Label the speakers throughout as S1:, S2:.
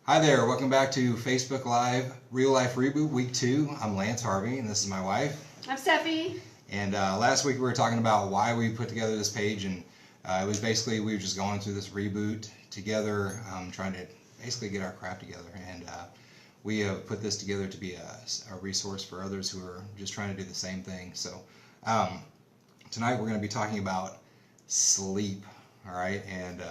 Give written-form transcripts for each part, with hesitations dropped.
S1: Hi there, welcome back to Facebook Live Real Life Reboot Week 2. I'm Lance Harvey and this is my wife.
S2: I'm Steffi.
S1: And last week we were talking about why we put together this page, and it was basically we were just going through this reboot together, trying to basically get our crap together. And we have put this together to be a resource for others who are just trying to do the same thing. So tonight we're going to be talking about sleep, all right? And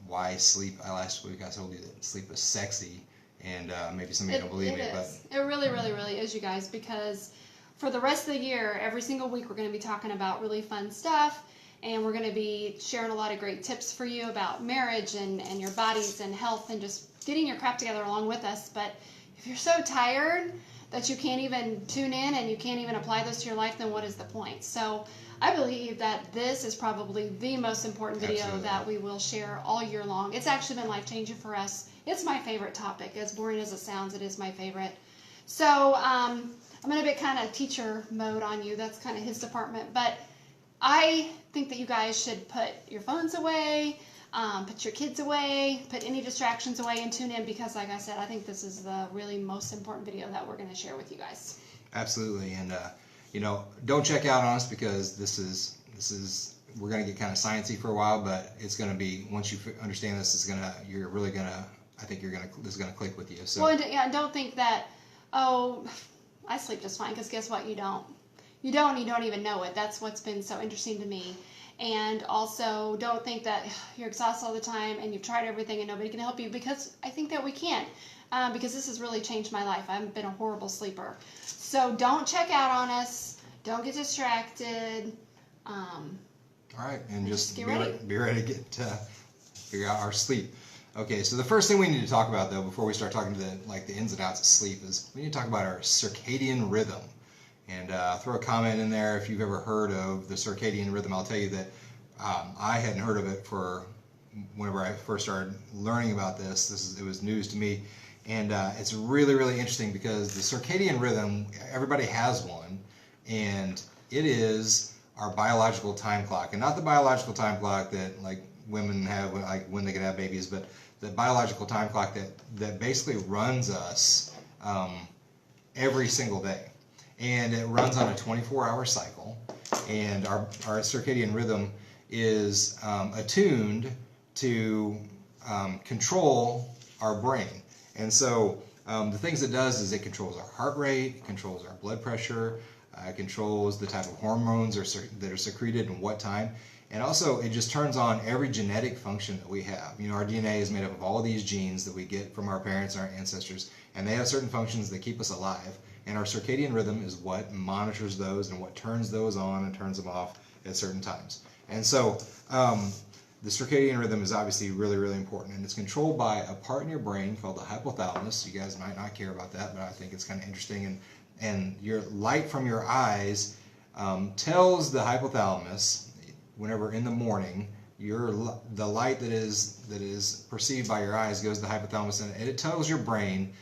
S1: why sleep. Last week I told you that sleep is sexy, and maybe some of you don't believe me, but
S2: it really is, you guys, because for the rest of the year, every single week we're going to be talking about really fun stuff, and we're going to be sharing a lot of great tips for you about marriage and your bodies and health and just getting your crap together along with us. But if you're so tired that you can't even tune in and you can't even apply this to your life, then what is the point? So I believe that this is probably the most important video
S1: Absolutely.
S2: that we will share all year long. It's actually been life-changing for us. It's my favorite topic. As boring as it sounds, it is my favorite. So I'm going to be kind of teacher mode on you. That's kind of his department. But I think that you guys should put your phones away, put your kids away, put any distractions away, and tune in because, like I said, I think this is the really most important video that we're going to share with you guys.
S1: absolutely. And don't check out on us because this is we're going to get kind of sciencey for a while, but it's going to be, once you understand this, you're really going to, I think this is going to click with you. So
S2: well, and don't think that, oh, I sleep just fine, because guess what? You don't, and you don't even know it. That's what's been so interesting to me. And also, don't think that you're exhausted all the time and you've tried everything and nobody can help you, because I think that we can, because this has really changed my life. I've been a horrible sleeper. So don't check out on us. Don't get distracted.
S1: all right, and just
S2: get ready.
S1: Be ready to figure out our sleep. Okay, so the first thing we need to talk about, though, before we start talking to the ins and outs of sleep, is we need to talk about our circadian rhythm. And throw a comment in there if you've ever heard of the circadian rhythm. I'll tell you that I hadn't heard of it for whenever I first started learning about this. It was news to me, and it's really interesting because the circadian rhythm, everybody has one, and it is our biological time clock, and not the biological time clock that like women have, like when they can have babies, but the biological time clock that basically runs us every single day. And it runs on a 24-hour cycle, and our circadian rhythm is attuned to control our brain. And so the things it does is it controls our heart rate, it controls our blood pressure, it controls the type of hormones that are secreted and what time, and also it just turns on every genetic function that we have. You know, our DNA is made up of all these genes that we get from our parents and our ancestors, and they have certain functions that keep us alive. And our circadian rhythm is what monitors those and what turns those on and turns them off at certain times. And so the circadian rhythm is obviously really important, and it's controlled by a part in your brain called the hypothalamus. You guys might not care about that, but I think it's kind of interesting. And your light from your eyes tells the hypothalamus, whenever in the morning, the light that is perceived by your eyes goes to the hypothalamus, and it tells your brain,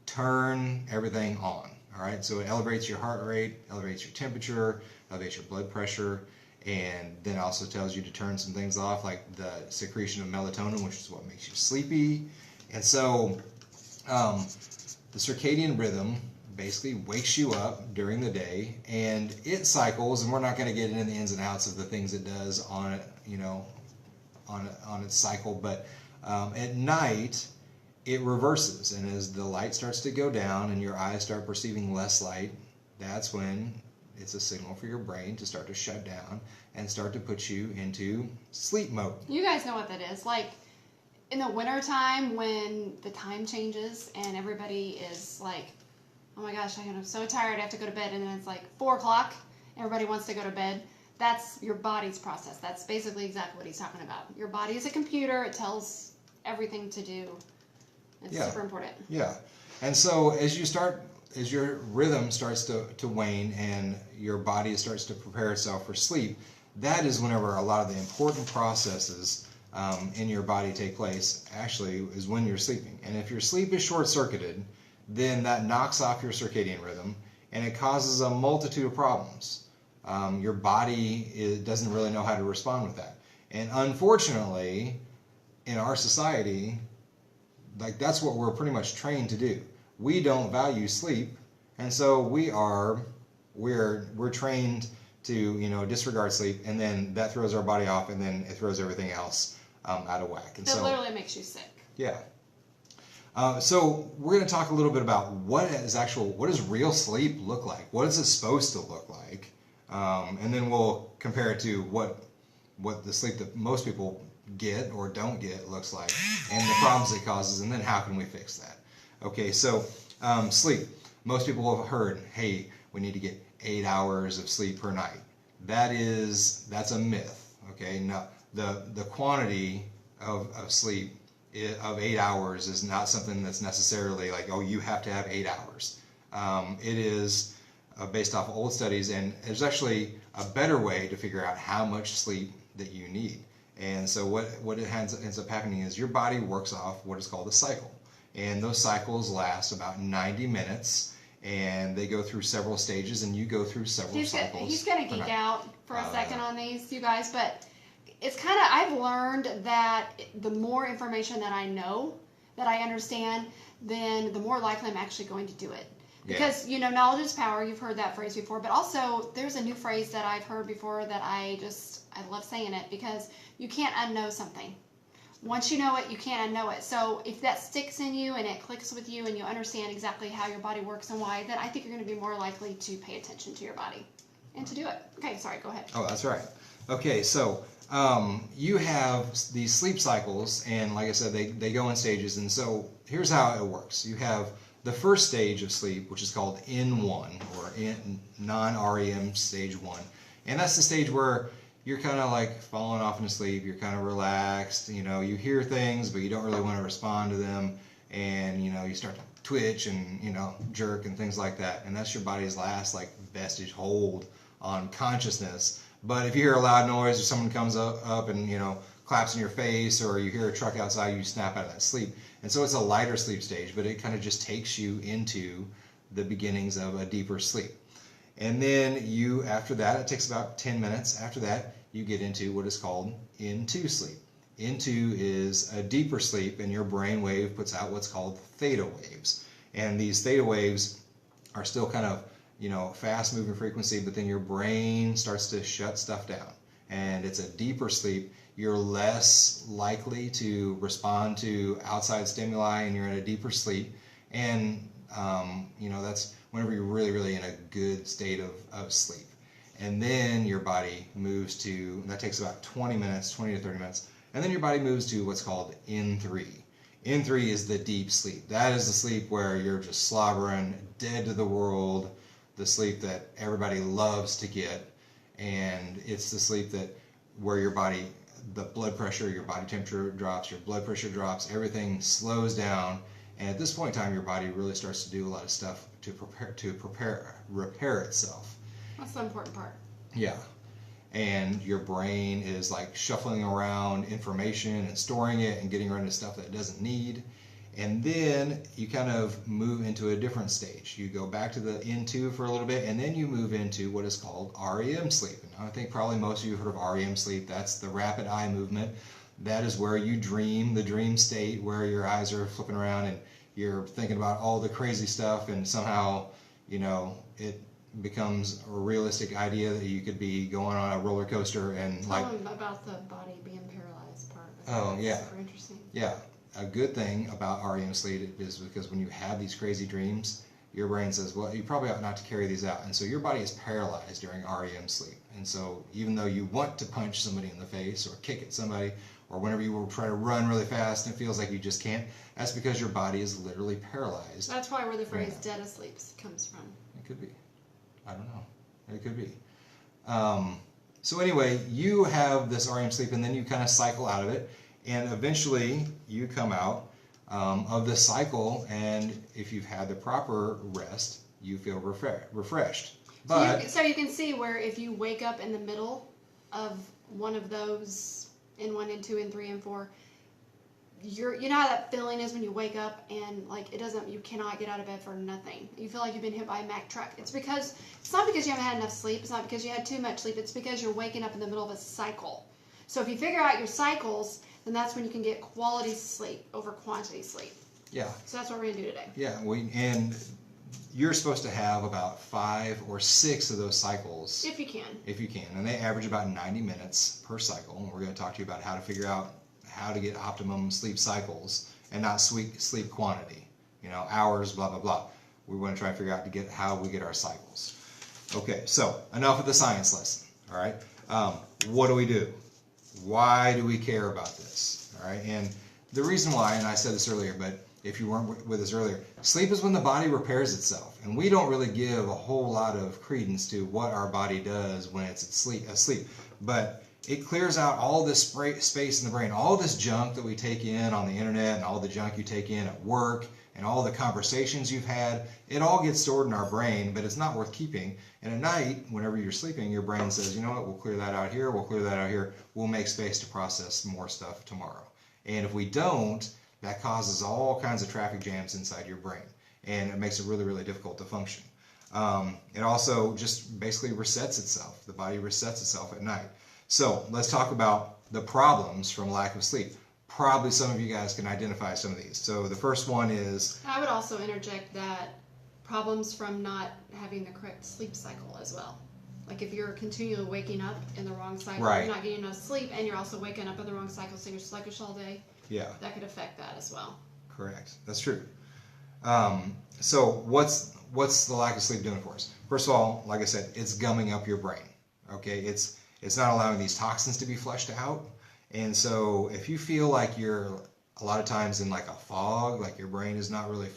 S1: turn everything on. All right, so it elevates your heart rate, elevates your temperature, elevates your blood pressure, and then also tells you to turn some things off, like the secretion of melatonin, which is what makes you sleepy. And so the circadian rhythm basically wakes you up during the day, and it cycles, and we're not going to get into the ins and outs of the things it does on it, on its cycle, but at night it reverses, and as the light starts to go down and your eyes start perceiving less light, that's when it's a signal for your brain to start to shut down and start to put you into sleep mode.
S2: You guys know what that is. Like in the wintertime when the time changes and everybody is like, oh my gosh, I'm so tired, I have to go to bed, and then it's like 4 o'clock, everybody wants to go to bed. That's your body's process. That's basically exactly what he's talking about. Your body is a computer. It tells everything to do. It's super important.
S1: Yeah. And so as your rhythm starts to wane and your body starts to prepare itself for sleep, that is whenever a lot of the important processes in your body take place, actually, is when you're sleeping. And if your sleep is short-circuited, then that knocks off your circadian rhythm, and it causes a multitude of problems. Your body doesn't really know how to respond with that. And unfortunately, in our society, like that's what we're pretty much trained to do. We don't value sleep, and so we're trained to disregard sleep, and then that throws our body off, and then it throws everything else out of whack. And
S2: It literally makes you sick.
S1: yeah. So we're going to talk a little bit about what does real sleep look like? What is it supposed to look like? And then we'll compare it to what the sleep that most people get or don't get looks like, and the problems it causes, and then how can we fix that? Okay, so sleep. Most people have heard, hey, we need to get 8 hours of sleep per night. That's a myth. Okay, now the quantity of sleep of 8 hours is not something that's necessarily like, oh, you have to have 8 hours. It is based off of old studies, and there's actually a better way to figure out how much sleep that you need. And so what ends up happening is your body works off what is called a cycle. And those cycles last about 90 minutes, and they go through several stages, and you go through several cycles.
S2: He's going to geek out for a second on these, you guys, but it's kind of, I've learned that the more information that I know, that I understand, then the more likely I'm actually going to do it. Because, knowledge is power. You've heard that phrase before. But also, there's a new phrase that I've heard before that I love saying it, because you can't unknow something. Once you know it, you can't unknow it. So if that sticks in you and it clicks with you and you understand exactly how your body works and why, then I think you're going to be more likely to pay attention to your body and to do it. Okay, sorry, go ahead.
S1: Oh, that's right. Okay, so you have these sleep cycles, and like I said, they go in stages. And so here's how it works. You have the first stage of sleep, which is called N1, or non-REM stage 1. And that's the stage where you're kind of like falling off into sleep. You're kind of relaxed. You hear things, but you don't really want to respond to them. And, you start to twitch and, jerk and things like that. And that's your body's last, vestige hold on consciousness. But if you hear a loud noise, or someone comes up and, claps in your face, or you hear a truck outside, you snap out of that sleep. And so it's a lighter sleep stage, but it kind of just takes you into the beginnings of a deeper sleep. And then after that, it takes about 10 minutes. After that, you get into what is called N2 sleep. N2 is a deeper sleep, and your brain wave puts out what's called theta waves. And these theta waves are still kind of, fast moving frequency, but then your brain starts to shut stuff down. And it's a deeper sleep. You're less likely to respond to outside stimuli, and you're in a deeper sleep. And, that's whenever you're really, really in a good state of sleep. And then your body moves to, that takes about 20 to 30 minutes, and then your body moves to what's called N3. N3 is the deep sleep. That is the sleep where you're just slobbering, dead to the world, the sleep that everybody loves to get. And it's the sleep where your body, the blood pressure, your body temperature drops, your blood pressure drops, everything slows down. And at this point in time, your body really starts to do a lot of stuff to repair itself.
S2: That's the important part.
S1: Yeah. And your brain is like shuffling around information and storing it and getting rid of stuff that it doesn't need. And then you kind of move into a different stage. You go back to the N2 for a little bit, and then you move into what is called REM sleep. And I think probably most of you have heard of REM sleep. That's the rapid eye movement. That is where you dream, the dream state where your eyes are flipping around and you're thinking about all the crazy stuff, and somehow, it becomes a realistic idea that you could be going on a roller coaster and
S2: Tell them about the body being paralyzed part.
S1: Oh, yeah.
S2: Super interesting.
S1: Yeah. A good thing about REM sleep is because when you have these crazy dreams, your brain says, well, you probably ought not to carry these out. And so your body is paralyzed during REM sleep. And so even though you want to punch somebody in the face or kick at somebody, or whenever you will try to run really fast and it feels like you just can't, that's because your body is literally paralyzed.
S2: That's why where the phrase dead asleep comes from.
S1: It could be. I don't know. It could be. So anyway, you have this REM sleep, and then you kind of cycle out of it. And eventually you come out of the cycle, and if you've had the proper rest, you feel refreshed. But
S2: so you can see where if you wake up in the middle of one of those N1, N2, N3, N4, you know how that feeling is when you wake up and you cannot get out of bed for nothing. You feel like you've been hit by a Mack truck. It's not because you haven't had enough sleep. It's not because you had too much sleep. It's because you're waking up in the middle of a cycle. So if you figure out your cycles, then that's when you can get quality sleep over quantity sleep.
S1: Yeah.
S2: So that's what we're gonna do today.
S1: Yeah, and you're supposed to have about 5 or 6 of those cycles.
S2: If you can.
S1: If you can. And they average about 90 minutes per cycle. And we're going to talk to you about how to figure out how to get optimum sleep cycles and not sleep quantity. You know, hours, blah, blah, blah. We want to try and figure out how we get our cycles. Okay, so enough of the science lesson. All right. What do we do? Why do we care about this? All right. And the reason why, and I said this earlier, but if you weren't with us earlier, sleep is when the body repairs itself. And we don't really give a whole lot of credence to what our body does when it's asleep. But it clears out all this space in the brain, all this junk that we take in on the internet and all the junk you take in at work and all the conversations you've had. It all gets stored in our brain, but it's not worth keeping. And at night, whenever you're sleeping, your brain says, you know what, we'll clear that out here, we'll clear that out here. We'll make space to process more stuff tomorrow. And if we don't, that causes all kinds of traffic jams inside your brain, and it makes it really, really difficult to function. It also just basically resets itself. The body resets itself at night. So let's talk about the problems from lack of sleep. Probably some of you guys can identify some of these. So the first one is...
S2: I would also interject that problems from not having the correct sleep cycle as well. Like if you're continually waking up in the wrong cycle,
S1: Right.
S2: You're not getting enough sleep, and you're also waking up in the wrong cycle, so you're sluggish all day.
S1: Yeah.
S2: That could affect that as well.
S1: Correct. That's true. So what's the lack of sleep doing for us? First of all, like I said, it's gumming up your brain. Okay, it's not allowing these toxins to be flushed out. And so if you feel like you're a lot of times in like a fog, like your brain is not really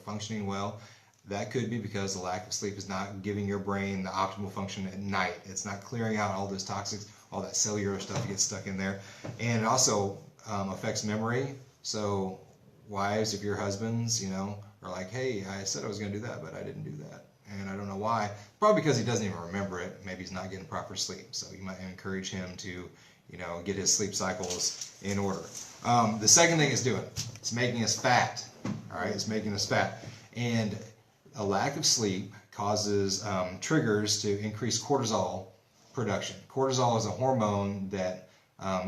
S1: functioning well, that could be because the lack of sleep is not giving your brain the optimal function at night. It's not clearing out all those toxics, all that cellular stuff gets stuck in there. And it also affects memory. So wives, if your husbands, are like, hey, I said I was going to do that, but I didn't do that. And I don't know why. Probably because he doesn't even remember it. Maybe he's not getting proper sleep. So you might encourage him to, get his sleep cycles in order. The second thing it's doing, it's making us fat. All right, it's making us fat. And a lack of sleep causes triggers to increase cortisol production. Cortisol is a hormone that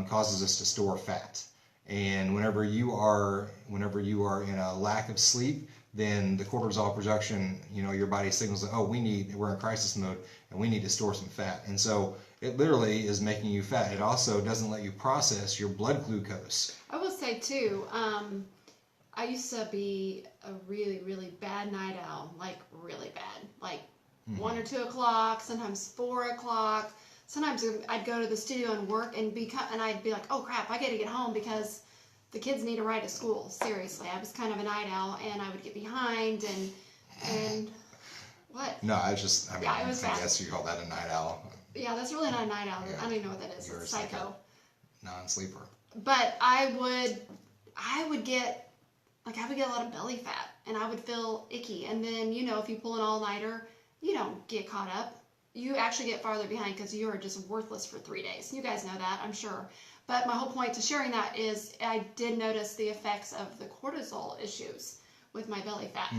S1: causes us to store fat. And whenever you are in a lack of sleep, then the cortisol production, your body signals that, we're in crisis mode and we need to store some fat. And so it literally is making you fat. It also doesn't let you process your blood glucose.
S2: I will say too, I used to be a really, really bad night owl, like really bad, like 1 or 2 o'clock, sometimes 4 o'clock. Sometimes I'd go to the studio and work and I'd be like, oh crap, I got to get home because the kids need a ride to school. Seriously, I was kind of a night owl, and I would get behind and what?
S1: No, it was
S2: it was
S1: I
S2: bad.
S1: guess you call that a night owl.
S2: Yeah, that's really not a night owl.
S1: Yeah.
S2: I don't even know what that is.
S1: You're
S2: It's
S1: like
S2: psycho.
S1: a non-sleeper.
S2: But I would get a lot of belly fat, and I would feel icky. And then, if you pull an all-nighter, you don't get caught up. You actually get farther behind because you are just worthless for 3 days. You guys know that, I'm sure. But my whole point to sharing that is I did notice the effects of the cortisol issues with my belly fat.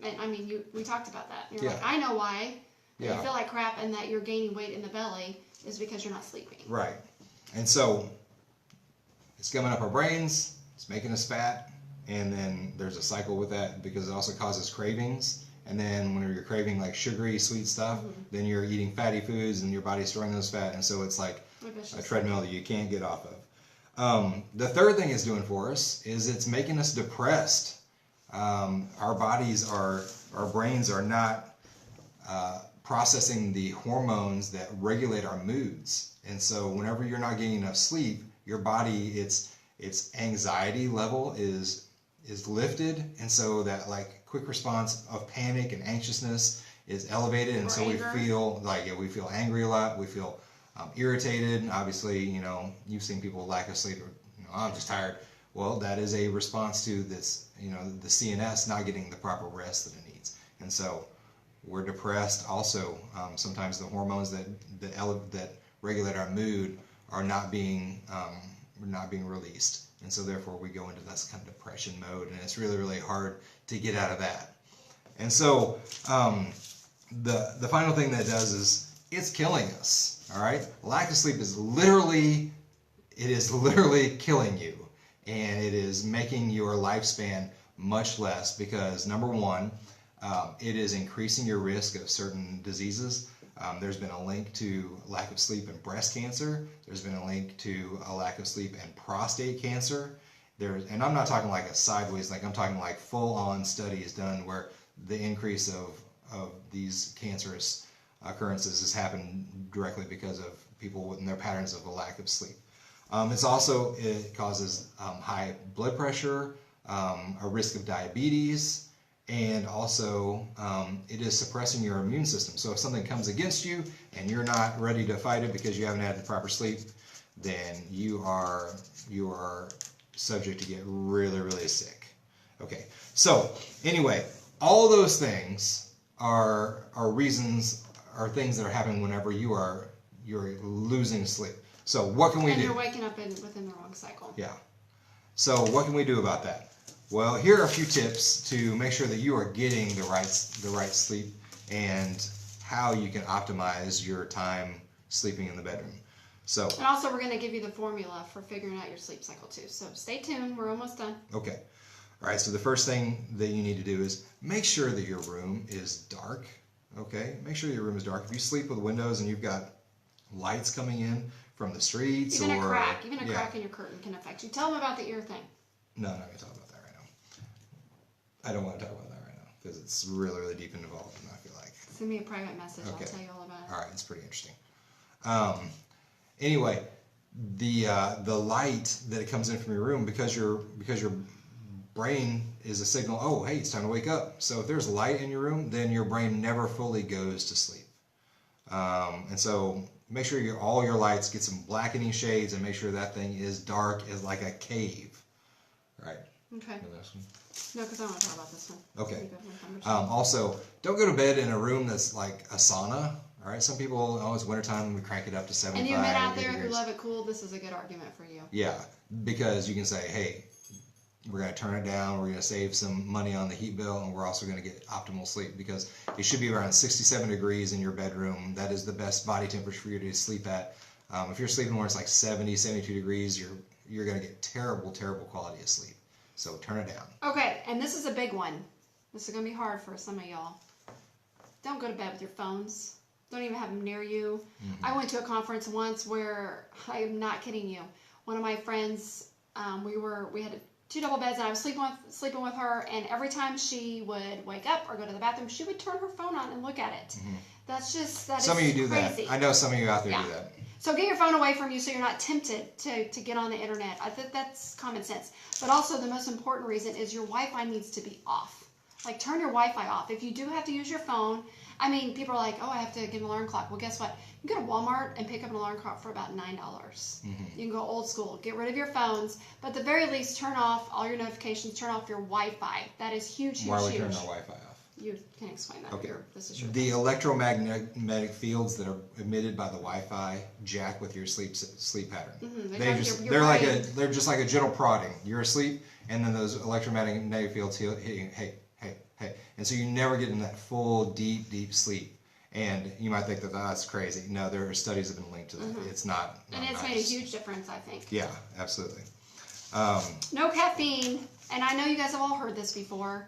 S2: And I mean, we talked about that. You're like, I know why. You feel like crap and that you're gaining weight in the belly is because you're not sleeping.
S1: Right. And so it's gumming up our brains, it's making us fat, and then there's a cycle with that because it also causes cravings. And then whenever you're craving like sugary, sweet stuff, then you're eating fatty foods and your body's storing those fat. And so it's like a treadmill that you can't get off of. The third thing it's doing for us is it's making us depressed. Our brains are not processing the hormones that regulate our moods. And so whenever you're not getting enough sleep, your body, its anxiety level is lifted. And so that like quick response of panic and anxiousness is elevated. And so we feel angry a lot. We feel irritated. Obviously, you've seen people with lack of sleep. I'm just tired. Well, that is a response to this, the CNS not getting the proper rest that it needs. And so we're depressed. Also, sometimes the hormones that regulate our mood are not being released. And so therefore we go into this kind of depression mode, and it's really, really hard to get out of that. And so the final thing that it does is it's killing us. All right, lack of sleep is literally it is literally killing you, and it is making your lifespan much less because number one, it is increasing your risk of certain diseases. There's been a link to lack of sleep in breast cancer. There's been a link to a lack of sleep in prostate cancer. And I'm not talking like a sideways link. I'm talking like full-on studies done where the increase of these cancerous occurrences has happened directly because of people in their patterns of a lack of sleep. It causes high blood pressure, a risk of diabetes, and also it is suppressing your immune system. So if something comes against you and you're not ready to fight it because you haven't had the proper sleep, then you are subject to get really, really sick. Okay, so anyway, all those things are things that are happening whenever you're losing sleep. So what can we do?
S2: And you're waking up within the wrong cycle.
S1: Yeah. So what can we do about that? Well, here are a few tips to make sure that you are getting the right sleep and how you can optimize your time sleeping in the bedroom. So.
S2: And also, we're going to give you the formula for figuring out your sleep cycle too. So stay tuned. We're almost done.
S1: Okay. All right. So the first thing that you need to do is make sure that your room is dark. Okay. Make sure your room is dark. If you sleep with windows and you've got lights coming in from the streets,
S2: even a crack in your curtain can affect you. Tell them about the ear thing.
S1: No, I'm not going to talk about that right now. I don't want to talk about that right now because it's really, really deep and involved, and I feel like.
S2: Send me a private message.
S1: Okay.
S2: I'll tell you all about it.
S1: All right, it's pretty interesting. Anyway, the light that comes in from your room because your brain is a signal. Oh, hey, it's time to wake up. So if there's light in your room, then your brain never fully goes to sleep. And so make sure all your lights get some blackening shades and make sure that thing is dark as like a cave. Right.
S2: Okay. No, because I want to talk about this one.
S1: Okay. Also, don't go to bed in a room that's like a sauna. All right. Some people, it's wintertime, we crank it up to 75
S2: And you men out there
S1: degrees.
S2: who love it cool, this is a good argument for you.
S1: Yeah, because you can say, hey, we're going to turn it down, we're going to save some money on the heat bill, and we're also going to get optimal sleep because it should be around 67 degrees in your bedroom. That is the best body temperature for you to sleep at. If you're sleeping where it's like 70, 72 degrees, you're going to get terrible, terrible quality of sleep. So turn it down.
S2: Okay, and this is a big one. This is going to be hard for some of y'all. Don't go to bed with your phones. Don't even have them near you. Mm-hmm. I went to a conference once where, I am not kidding you, one of my friends, we had 2 double beds and I was sleeping with her, and every time she would wake up or go to the bathroom, she would turn her phone on and look at it. Mm-hmm. That
S1: some of you do
S2: crazy.
S1: That. I know some of you out there do that.
S2: So get your phone away from you so you're not tempted to get on the internet. I think that's common sense. But also the most important reason is your Wi-Fi needs to be off. Like turn your Wi-Fi off. If you do have to use your phone, I mean, people are like, oh, I have to get an alarm clock. Well, guess what? You can go to Walmart and pick up an alarm clock for about $9. Mm-hmm. You can go old school. Get rid of your phones. But at the very least, turn off all your notifications. Turn off your Wi-Fi. That is huge, huge,
S1: Why are we
S2: huge.
S1: turning our Wi-Fi off?
S2: You can explain that.
S1: Okay.
S2: This is your
S1: The electromagnetic fields that are emitted by the Wi-Fi jack with your sleep pattern.
S2: Mm-hmm.
S1: They're just like a gentle prodding. You're asleep, and then those electromagnetic fields hitting, hey. And so you never get in that full, deep sleep. And you might think that that's crazy. No, there are studies that have been linked to that. Mm-hmm. It's not.
S2: And it's made a huge difference, I think.
S1: Yeah, absolutely.
S2: No caffeine. And I know you guys have all heard this before,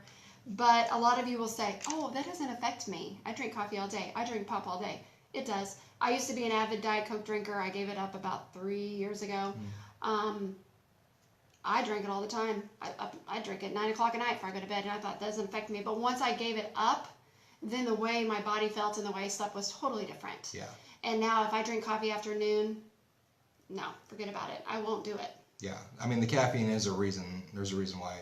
S2: but a lot of you will say, oh, that doesn't affect me. I drink coffee all day. I drink pop all day. It does. I used to be an avid Diet Coke drinker. I gave it up about 3 years ago. I drank it all the time. I drink at 9 o'clock at night before I go to bed, and I thought that doesn't affect me. But once I gave it up, then the way my body felt and the way I slept was totally different. Yeah. And now if I drink coffee afternoon, no, forget about it. I won't do it.
S1: Yeah. I mean, the caffeine is a reason. There's a reason why,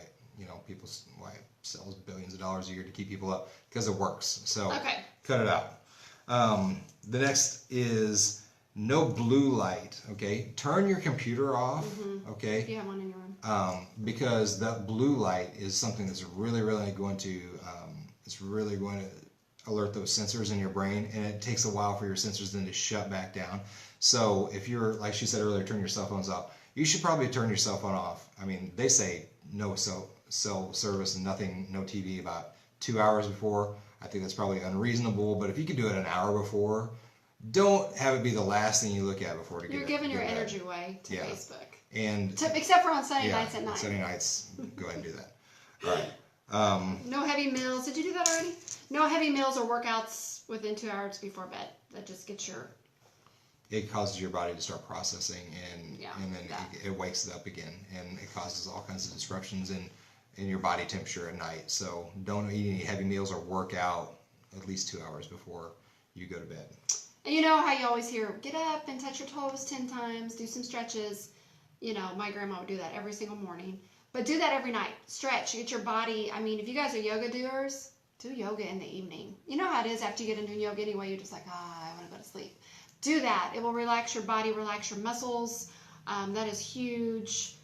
S1: why it sells billions of dollars a year to keep people up, because it works. So cut it out. The next is no blue light, okay? Turn your computer off, okay?
S2: If you have one in your room.
S1: Because that blue light is something that's really, really going to, alert those sensors in your brain, and it takes a while for your sensors then to shut back down. So if you're, like she said earlier, turn your cell phones off, you should probably turn your cell phone off. I mean, they say no cell service and nothing, no TV about 2 hours before. I think that's probably unreasonable, but if you could do it an hour before, don't have it be the last thing you look at before to get.
S2: You're giving your energy away to Facebook.
S1: And
S2: except for on Sunday nights at 9.
S1: Sunday nights, go ahead and do that. All right.
S2: No heavy meals. Did you do that already? No heavy meals or workouts within 2 hours before bed. That just gets your...
S1: It causes your body to start processing, and then it wakes it up again, and it causes all kinds of disruptions in your body temperature at night. So don't eat any heavy meals or work out at least 2 hours before you go to bed.
S2: And you know how you always hear, get up and touch your toes 10 times, do some stretches. You know, my grandma would do that every single morning. But do that every night. Stretch, get your body. I mean, if you guys are yoga doers, do yoga in the evening. You know how it is after you get into yoga anyway, you're just like, I want to go to sleep. Do that. It will relax your body, relax your muscles. That is huge.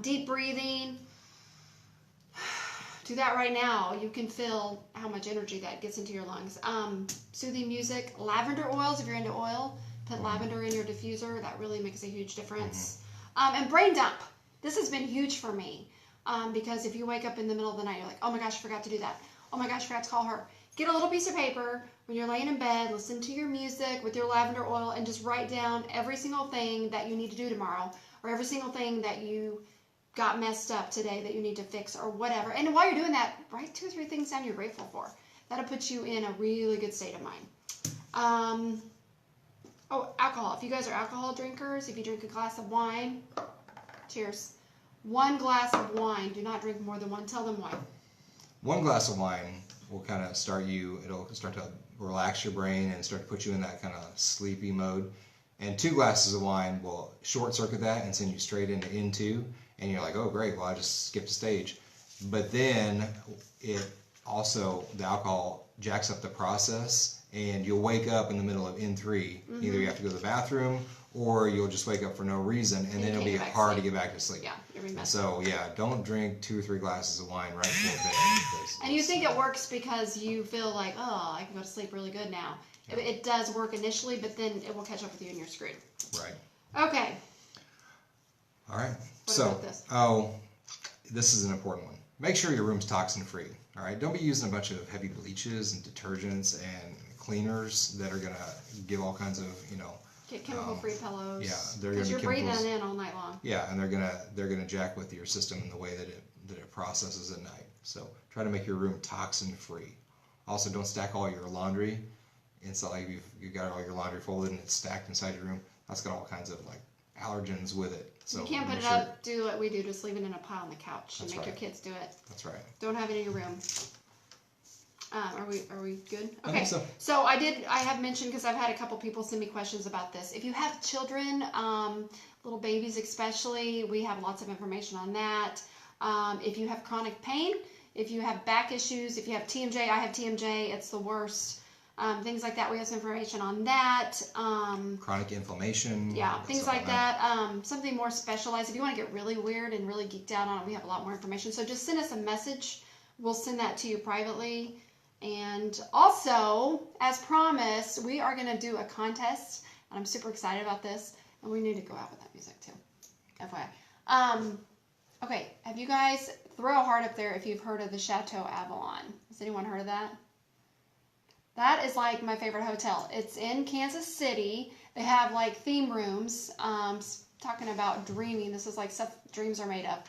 S2: Deep breathing. Do that right now. You can feel how much energy that gets into your lungs. Soothing music. Lavender oils, if you're into oil. Put lavender in your diffuser. That really makes a huge difference. And brain dump. This has been huge for me. Because if you wake up in the middle of the night, you're like, oh my gosh, I forgot to do that. Oh my gosh, I forgot to call her. Get a little piece of paper when you're laying in bed, listen to your music with your lavender oil, and just write down every single thing that you need to do tomorrow, or every single thing that you got messed up today that you need to fix, or whatever. And while you're doing that, write 2 or 3 things down you're grateful for. That'll put you in a really good state of mind. Alcohol. If you guys are alcohol drinkers, if you drink a glass of wine, cheers. 1 glass of wine. Do not drink more than 1. Tell them why.
S1: 1 glass of wine will kind of it'll start to relax your brain and start to put you in that kind of sleepy mode. And 2 glasses of wine will short circuit that and send you straight into N2. And you're like, oh great, well I just skipped a stage. But then the alcohol jacks up the process, and you'll wake up in the middle of N3. Either you have to go to the bathroom, or you'll just wake up for no reason, and then it'll be hard to get back to sleep.
S2: Yeah, you'll be messed
S1: up. So don't drink 2 or 3 glasses of wine right before bed.
S2: And you think it works because you feel like, oh, I can go to sleep really good now. Yeah. It does work initially, but then it will catch up with you and you're screwed.
S1: Right.
S2: Okay.
S1: All right.
S2: What about this?
S1: This is an important one. Make sure your room's toxin free. All right. Don't be using a bunch of heavy bleaches and detergents and cleaners that are gonna give all kinds of
S2: get chemical-free pillows.
S1: Yeah, they're gonna be
S2: you're breathing in all night long.
S1: Yeah, and they're gonna jack with your system in the way that it processes at night. So try to make your room toxin free. Also, don't stack all your laundry. It's not like you've got all your laundry folded and it's stacked inside your room. That's got all kinds of allergens with it. So
S2: you can't put it up. Do what we do. Just leave it in a pile on the couch and make your kids do it.
S1: That's right.
S2: Don't have it in your room. Are we good? Okay.
S1: I think so.
S2: So I have mentioned, because I've had a couple people send me questions about this. If you have children, little babies especially, we have lots of information on that. If you have chronic pain, if you have back issues, if you have TMJ, I have TMJ, it's the worst. Things like that, we have some information on that.
S1: Chronic inflammation.
S2: Yeah, things like that. Something more specialized. If you want to get really weird and really geeked out on it, we have a lot more information. So just send us a message. We'll send that to you privately. And also, as promised, we are going to do a contest. And I'm super excited about this. And we need to go out with that music too. FYI. Okay, have you guys, throw a heart up there if you've heard of the Chateau Avalon. Has anyone heard of that? That is like my favorite hotel. It's in Kansas City. They have theme rooms. Talking about dreaming. This is stuff dreams are made of.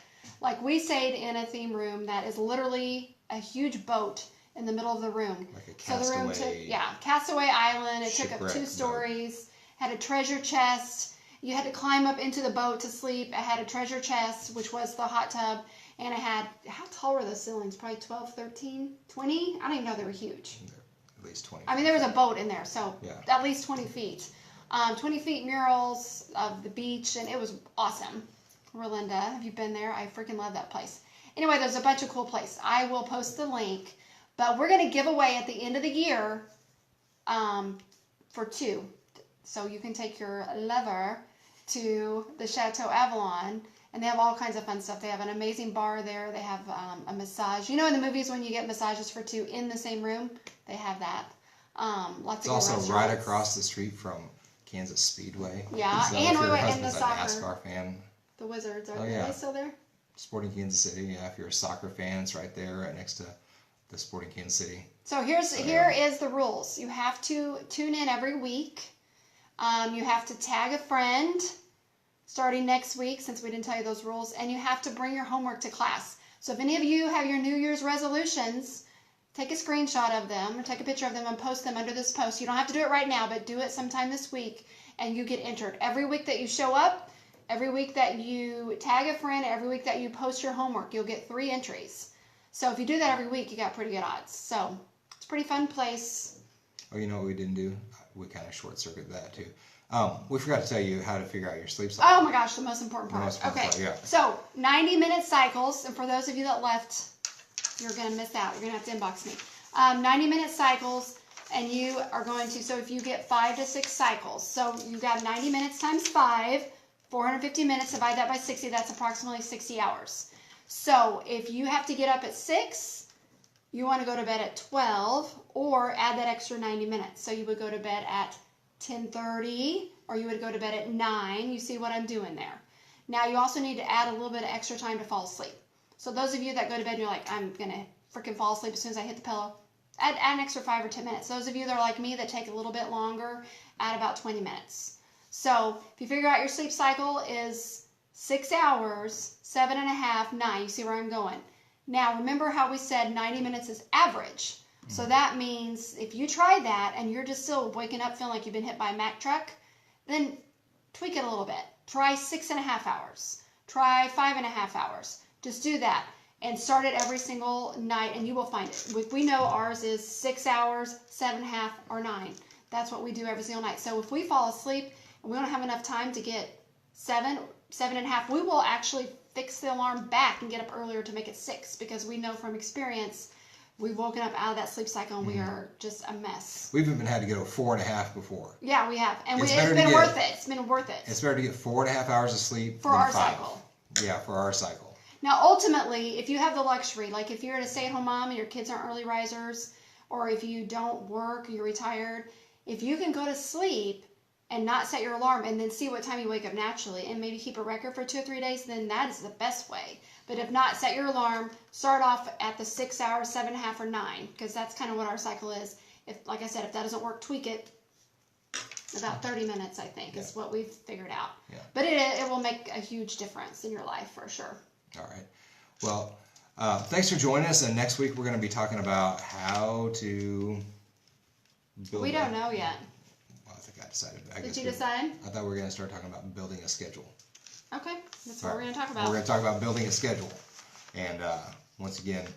S2: We stayed in a theme room that is literally a huge boat in the middle of the room.
S1: Like a Castaway.
S2: Castaway Island. It took up 2 stories. Had a treasure chest. You had to climb up into the boat to sleep. It had a treasure chest, which was the hot tub. And it had, how tall were the ceilings? Probably 12, 13, 20? I don't even know. They were huge.
S1: At least 20.
S2: I mean, there was a boat in there, so at least 20 feet. 20 feet murals of the beach, and it was awesome. Rolinda, have you been there? I freaking love that place. Anyway, there's a bunch of cool places. I will post the link, but we're going to give away at the end of the year for 2. So you can take your lover to the Chateau Avalon, and they have all kinds of fun stuff. They have an amazing bar there. They have a massage. You know in the movies when you get massages for 2 in the same room? They have that. Lots
S1: it's
S2: of
S1: also right across the street from Kansas Speedway.
S2: Yeah,
S1: so
S2: and
S1: if your
S2: and the
S1: husband's a
S2: soccer.
S1: NASCAR fan.
S2: The Wizards, are they still there?
S1: Sporting Kansas City, yeah. If you're a soccer fan, it's right there, right next to the Sporting Kansas City.
S2: So here is the rules. You have to tune in every week. You have to tag a friend starting next week, since we didn't tell you those rules, and you have to bring your homework to class. So if any of you have your New Year's resolutions, take a screenshot of them or take a picture of them and post them under this post. You don't have to do it right now, but do it sometime this week and you get entered. Every week that you show up, every week that you tag a friend, every week that you post your homework, you'll get 3 entries. So if you do that every week, you got pretty good odds. So it's a pretty fun place.
S1: Oh, you know what we didn't do? We kind of short-circuited that too. We forgot to tell you how to figure out your sleep cycle.
S2: Oh my gosh, the most important part.
S1: The most important part, yeah.
S2: So 90-minute cycles, and for those of you that left, you're going to miss out. You're going to have to inbox me. 90-minute cycles, and you are going to, so if you get 5 to 6 cycles, so you've got 90 minutes times 5, 450 minutes, divide that by 60, that's approximately 60 hours. So if you have to get up at 6, you want to go to bed at 12, or add that extra 90 minutes. So you would go to bed at 10:30, or you would go to bed at 9. You see what I'm doing there. Now you also need to add a little bit of extra time to fall asleep. So those of you that go to bed and you're like, I'm going to freaking fall asleep as soon as I hit the pillow, add an extra 5 or 10 minutes. Those of you that are like me that take a little bit longer, add about 20 minutes. So if you figure out your sleep cycle is 6 hours, 7.5, 9, you see where I'm going. Now remember how we said 90 minutes is average. So that means if you try that and you're just still waking up feeling like you've been hit by a Mack truck, then tweak it a little bit. Try 6.5 hours. Try 5.5 hours. Just do that and start it every single night and you will find it. We know ours is 6 hours, 7.5, or 9. That's what we do every single night. So if we fall asleep and we don't have enough time to get 7.5, we will actually fix the alarm back and get up earlier to make it 6, because we know from experience we've woken up out of that sleep cycle and we are just a mess.
S1: We've even had to go to 4.5 before.
S2: Yeah, we have. And
S1: It's
S2: it's
S1: better
S2: been
S1: to get-
S2: worth it. It's been worth it.
S1: It's better to get 4.5 hours of sleep
S2: For
S1: than
S2: our
S1: 5.
S2: cycle.
S1: Yeah, for our cycle.
S2: Now, ultimately, if you have the luxury, like if you're a stay-at-home mom and your kids aren't early risers, or if you don't work, you're retired, if you can go to sleep and not set your alarm and then see what time you wake up naturally and maybe keep a record for 2 or 3 days, then that is the best way. But if not, set your alarm, start off at the 6 hours, 7.5, or 9, because that's kind of what our cycle is. If, like I said, if that doesn't work, tweak it. About 30 minutes, I think, is what we've figured out.
S1: Yeah.
S2: But it will make a huge difference in your life for sure.
S1: All right. Well, thanks for joining us. And next week we're going to be talking about how to build.
S2: We don't know yet.
S1: Well, I think I decided.
S2: Did you decide?
S1: I thought we were going to start talking about building a schedule.
S2: Okay, that's
S1: All
S2: what
S1: right.
S2: we're going to talk about.
S1: We're going to talk about building a schedule. And once again,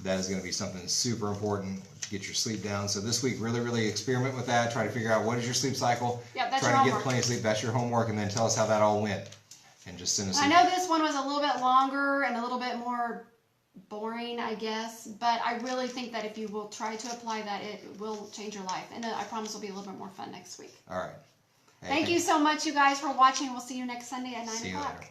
S1: that is going to be something super important to get your sleep down. So this week, really experiment with that. Try to figure out what is your sleep cycle.
S2: Yep, that's
S1: Try
S2: your
S1: to get
S2: homework.
S1: plenty of sleep. That's your homework. And then tell us how that all went. And just send us
S2: I know this one was a little bit longer and a little bit more boring, I guess, but I really think that if you will try to apply that, it will change your life. And I promise it'll be a little bit more fun next week.
S1: All right. Hey,
S2: Thank you so much, you guys, for watching. We'll see you next Sunday at 9
S1: See you
S2: o'clock.
S1: later.